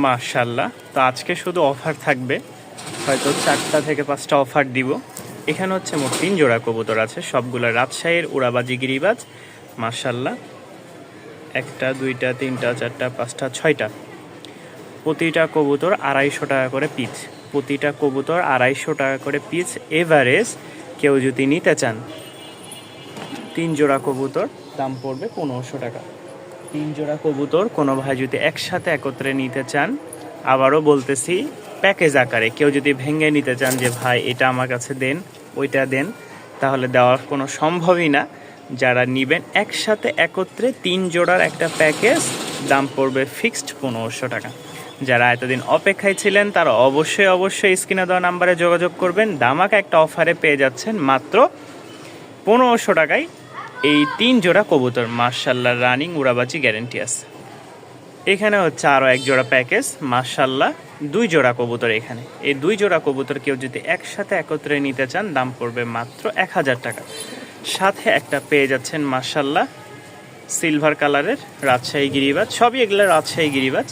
মাশাআল্লাহ। তো আজকে শুধু অফার থাকবে, হয়তো 4টা থেকে 5টা অফার দিব। এখানে হচ্ছে মোট 3 জোড়া কবুতর আছে, সবগুলো রাজশাহীর উড়াবাজি গিরিবাজ। মাশাআল্লাহ, 1টা 2টা 3টা 4টা 5টা 6টা। প্রতিটা কবুতর 250 টাকা করে পিস। প্রতিটা কবুতর 250 টাকা করে পিস এভারেজ। কেউ যদি নিতে চান 3 জোড়া কবুতর, দাম পড়বে 1500 টাকা। 3 জোড়া কবুতর কোনো ভাই যদি একসাথে একত্রে নিতে চান, আবারও বলতেছি প্যাকেজ আকারে, কেউ যদি ভেঙে নিতে চান যে ভাই এটা আমার কাছে দেন, ওইটা দেন, তাহলে দেওয়ার কোনো সম্ভবই না। যারা নেবেন একসাথে একত্রে 3 জোড়ার একটা প্যাকেজ, দাম পড়বে ফিক্সড 1500 টাকা। যারা এতদিন অপেক্ষায় ছিলেন তারা অবশ্যই স্ক্রিনে দেওয়া নাম্বারে যোগাযোগ করবেন। দামাকা একটা অফারে পেয়ে যাচ্ছেন মাত্র 1500 টাকায় এই 3 জোড়া কবুতর। মাশাআল্লাহ, রানিং উড়াবাজি গ্যারেন্টি আছে। এখানে হচ্ছে আরও 1 জোড়া প্যাকেজ। মাশাআল্লাহ, 2 জোড়া কবুতর। এখানে এই 2 জোড়া কবুতর কেউ যদি একসাথে একত্রে নিতে চান, দাম পড়বে মাত্র 1000 টাকা। সাথে একটা পেয়ে যাচ্ছেন মাশাআল্লাহ সিলভার কালারের রাজশাহী গিরিবাজ। সবই এগুলো রাজশাহী গিরিবাজ।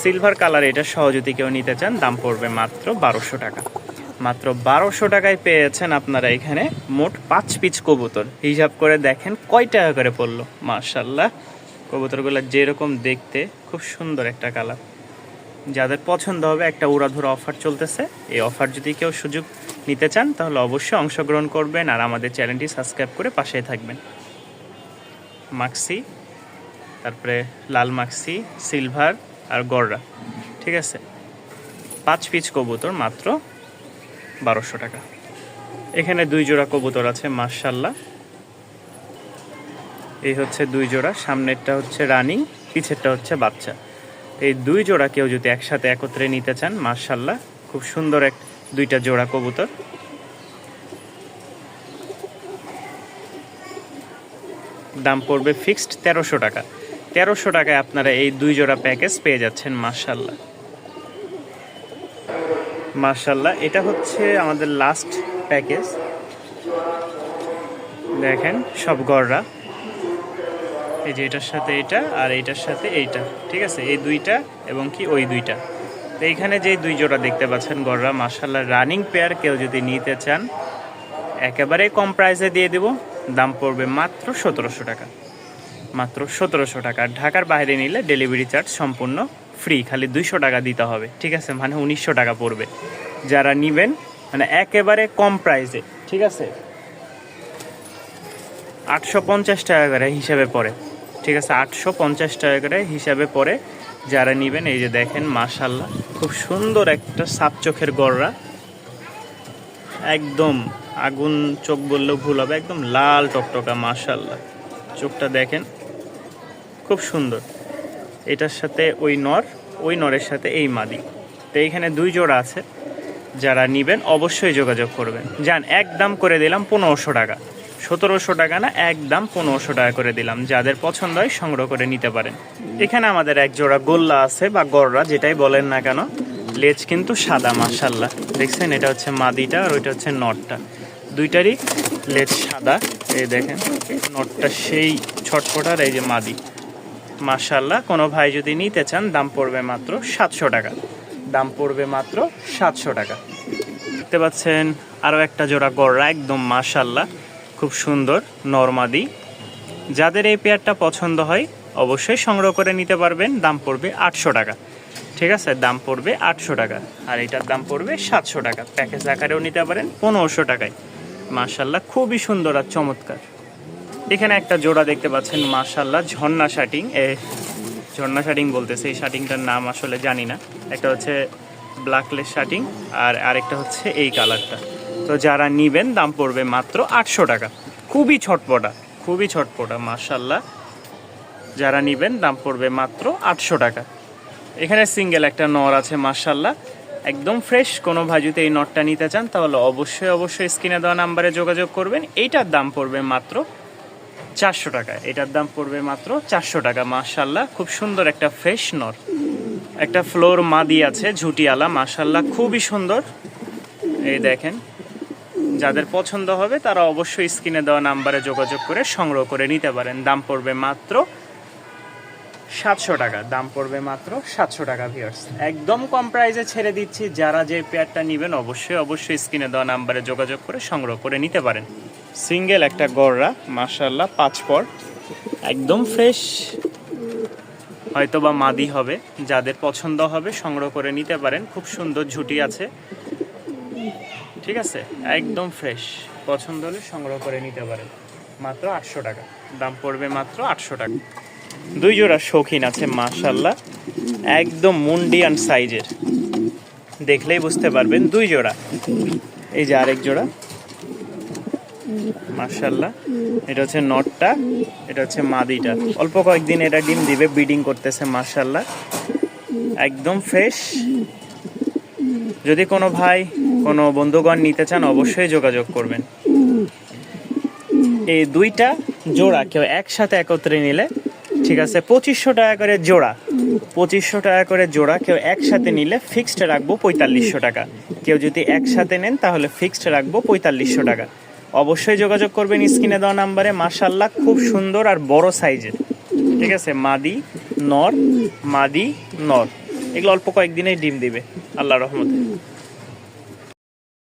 সিলভার কালার এটা সহ যদি কেউ নিতে চান, দাম পড়বে মাত্র 1200 টাকা। মাত্র 1200 টাকায় পেয়েছেন আপনারা এখানে মোট 5 পিস কবুতর। হিসাব করে দেখেন কয় টাকা করে পড়লো। মাশাআল্লাহ, কবুতরগুলো যেরকম দেখতে, খুব সুন্দর একটা কালার। যাদের পছন্দ হবে, একটা উড়াধুরা অফার চলতেছে। এই অফার যদি কেউ সুযোগ নিতে চান তাহলে অবশ্যই অংশগ্রহণ করবেন আর আমাদের চ্যানেলটি সাবস্ক্রাইব করে পাশেই থাকবেন। মাক্সি, তারপরে লাল মাক্সি, সিলভার আর গররা, ঠিক আছে। 5 পিস কবুতর মাত্র 1200 টাকা। এখানে 2 জোড়া কবুতর আছে মাশাআল্লাহ। এই হচ্ছে 2 জোড়া, সামনেরটা হচ্ছে রানিং, পিছেরটা হচ্ছে বাচ্চা। এই 2 জোড়া কেউ যদি একসাথে একত্রে নিতে চান, মাশাআল্লাহ খুব সুন্দর 2টা জোড়া কবুতর। দাম পড়বে ফিক্সড 1300 টাকা। 1300 টাকায় আপনারা এই 2 জোড়া প্যাকেজ পেয়ে যাচ্ছেন। মাশাআল্লাহ মাশাআল্লাহ, এটা হচ্ছে আমাদের লাস্ট প্যাকেজ। দেখেন সব গররা, এই যে এটার সাথে এটা আর এইটার সাথে এইটা, ঠিক আছে। এই 2টা এবং কি ওই 2টা। তো এইখানে যে 2 জোড়া দেখতে পাচ্ছেন গররা, মাশাআল্লাহ রানিং পেয়ার, কেউ যদি নিতে চান একেবারে কম প্রাইসে দিয়ে দেব। দাম পড়বে মাত্র 1700 টাকা। মাত্র 1700 টাকা। ঢাকার বাইরে নিলে ডেলিভারি চার্জ সম্পূর্ণ ফ্রি, খালি 200 টাকা দিতে হবে, ঠিক আছে। মানে 1900 টাকা পড়বে। যারা নেবেন মানে একেবারে কম প্রাইসে, ঠিক আছে, 850 টাকা করে হিসাবে পড়ে, ঠিক আছে। 850 টাকা করে হিসাবে পড়ে। যারা নেবেন, এই যে দেখেন মাশাআল্লাহ খুব সুন্দর একটা সাপ চোখের গররা, একদম আগুন চোখ বললেও ভুল হবে, একদম লাল টকটকা। মাশাআল্লাহ, চোখটা দেখেন খুব সুন্দর। এটার সাথে ওই নর, ওই নরের সাথে এই মাদি। তো এইখানে 2 জোড়া আছে। যারা নেবেন অবশ্যই যোগাযোগ করবেন। যান, একদম করে দিলাম 1500 টাকা। 1700 টাকা না, একদম 1500 টাকা করে দিলাম। যাদের পছন্দ হয় সংগ্রহ করে নিতে পারেন। এখানে আমাদের 1 জোড়া গোল্লা আছে বা গররা, যেটাই বলেন না কেন। লেজ কিন্তু সাদা মাশাআল্লাহ, দেখছেন। এটা হচ্ছে মাদিটা আর ওইটা হচ্ছে নটটা। 2টারই লেজ সাদা। এই দেখেন নটটা সেই ছটফটার, এই যে মাদি। মাশাআল্লাহ, কোনো ভাই যদি নিতে চান, দাম পড়বে মাত্র 700 টাকা। দাম পড়বে মাত্র 700 টাকা। দেখতে পাচ্ছেন আরও একটা জোড়া গররা, একদম মাশাআল্লাহ খুব সুন্দর নরমাদি। যাদের এই পেয়ারটা পছন্দ হয় অবশ্যই সংগ্রহ করে নিতে পারবেন। দাম পড়বে 800 টাকা, ঠিক আছে। দাম পড়বে 800 টাকা। আর এটার দাম পড়বে 700 টাকা। প্যাকেজ আকারেও নিতে পারেন 1500 টাকায়। মাশাআল্লাহ খুবই সুন্দর আর চমৎকার। এখানে একটা জোড়া দেখতে পাচ্ছেন মাশাআল্লাহ, ঝর্ণা শাটিং। ঝর্ণা শাটিং বলতেছে, এই শাটিংটার নাম আসলে জানি না। একটা হচ্ছে ব্ল্যাকলেস শাটিং আর আরেকটা হচ্ছে এই কালারটা। তো যারা নেবেন, দাম পড়বে মাত্র 800 টাকা। খুবই ছটপটা মাশাআল্লাহ। যারা নেবেন, দাম পড়বে মাত্র 800 টাকা। এখানে সিঙ্গেল একটা নর আছে মাশাআল্লাহ, একদম ফ্রেশ। কোনো ভাই যদি এই নটটা নিতে চান তাহলে অবশ্যই স্ক্রিনে দেওয়া নাম্বারে যোগাযোগ করবেন। এইটার দাম পড়বে মাত্র 400 টাকা। এটার দাম পড়বে মাত্র 400 টাকা। মাশাআল্লাহ খুব সুন্দর একটা ফ্রেশ নর। একটা ফ্লোর মাদি আছে ঝুটিয়ালা, মাশাআল্লাহ খুবই সুন্দর। এই দেখেন, যাদের পছন্দ হবে তারা অবশ্যই স্ক্রিনে দেওয়া নাম্বারে যোগাযোগ করে সংগ্রহ করে নিতে পারেন। দাম পড়বে মাত্র 700 টাকা, দাম পড়বে মাত্র 700 টাকা ভিউয়ার্স। একদম কম প্রাইসে ছেড়ে দিচ্ছি, যারা যে পেয়ারটা নেবেন অবশ্যই স্ক্রিনে দেওয়া নাম্বারে যোগাযোগ করে সংগ্রহ করে নিতে পারেন। সিঙ্গেল একটা গররা মাশাআল্লাহ 5 পর, একদম ফ্রেশ, হয়তো বা মাদি হবে, যাদের পছন্দ হবে সংগ্রহ করে নিতে পারেন। খুব সুন্দর ঝুটি আছে, ঠিক আছে, একদম ফ্রেশ, পছন্দ হলে সংগ্রহ করে নিতে পারেন। মাত্র 800 টাকা, দাম পড়বে মাত্র 800 টাকা। 2 জোড়া শৌখিন আছে মাশাআল্লাহ, একদম মুন্ডিয়ান সাইজের, দেখলেই বুঝতে পারবেন 2 জোড়া। এই যে আরেক জোড়া মাশাআল্লাহ, এটা হচ্ছে নটটা, এটা হচ্ছে মাদিটা। অল্প কয়েকদিন এটা ডিম দিবে, ব্রিডিং করতেছে মাশাআল্লাহ, একদম ফ্রেশ। যদি কোনো ভাই কোনো বন্ধুগণ নিতে চান অবশ্যই যোগাযোগ করবেন। এই 2টা জোড়া কেউ একসাথে একত্রে নিলে, ঠিক আছে, 2500 টাকা করে জোড়া, 2500 টাকা করে জোড়া কেউ একসাথে নিলে ফিক্সড রাখবো 4500 টাকা। কেউ যদি একসাথে নেন তাহলে ফিক্সড রাখবো 4500 টাকা। অবশ্যই যোগাযোগ করবেন স্ক্রিনে দেওয়া নাম্বারে। মাশাআল্লাহ খুব সুন্দর আর বড় সাইজের, ঠিক আছে, মাদি নর, মাদি নর, এগুলো অল্প কয়েকদিনেই ডিম দিবে আল্লাহর রহমতে।